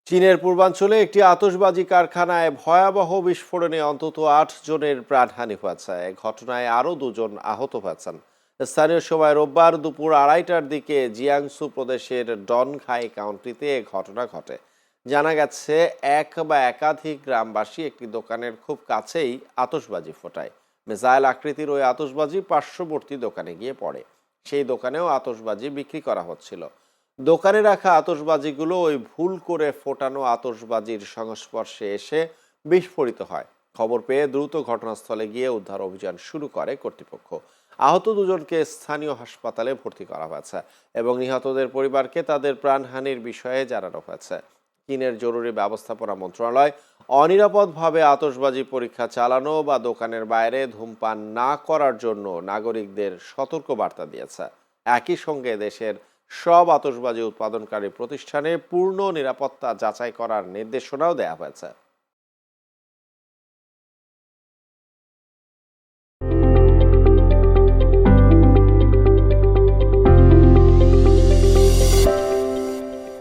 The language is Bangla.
চীনের পূর্বাঞ্চলে একটি আতশবাজি কারখানায় ভয়াবহ বিস্ফোরণে অন্তত ৮ জনের প্রাণহানি হয়েছে। ঘটনায় আরও ২ জন আহত হয়েছেন। স্থানীয় সময় রোববার দুপুর ২:৩০টার দিকে জিয়াংসু প্রদেশের ডনঘাই কাউন্টিতে এ ঘটনা ঘটে। জানা গেছে এক বা একাধিক গ্রামবাসী একটি দোকানের খুব কাছেই আতশবাজি ফোটায়। মিসাইল আকৃতির ওই আতশবাজি পার্শ্ববর্তী দোকানে গিয়ে পড়ে। সেই দোকানেও আতশবাজি বিক্রি করা হচ্ছিল। দোকানে রাখা আতশবাজিগুলো ওই ভুল করে ফোটানো আতশবাজির সংস্পর্শে এসে বিস্ফোরিত হয়। খবর পেয়ে দ্রুত ঘটনাস্থলে গিয়ে উদ্ধার অভিযান শুরু করে কর্তৃপক্ষ। আহত ২ জনকে স্থানীয় হাসপাতালে ভর্তি করা হয়েছে এবং নিহতদের পরিবারকে তাদের প্রাণহানির বিষয়ে জানানো হয়েছে। চীনের জরুরি ব্যবস্থাপনা মন্ত্রণালয় অনিরাপদভাবে আতশবাজি পরীক্ষা চালানো বা দোকানের বাইরে ধূমপান না করার জন্য নাগরিকদের সতর্ক বার্তা দিয়েছে। একই সঙ্গে দেশের সব আতশবাজি উৎপাদনকারী প্রতিষ্ঠানে পূর্ণ নিরাপত্তা যাচাই করার নির্দেশনাও দেওয়া হয়েছে।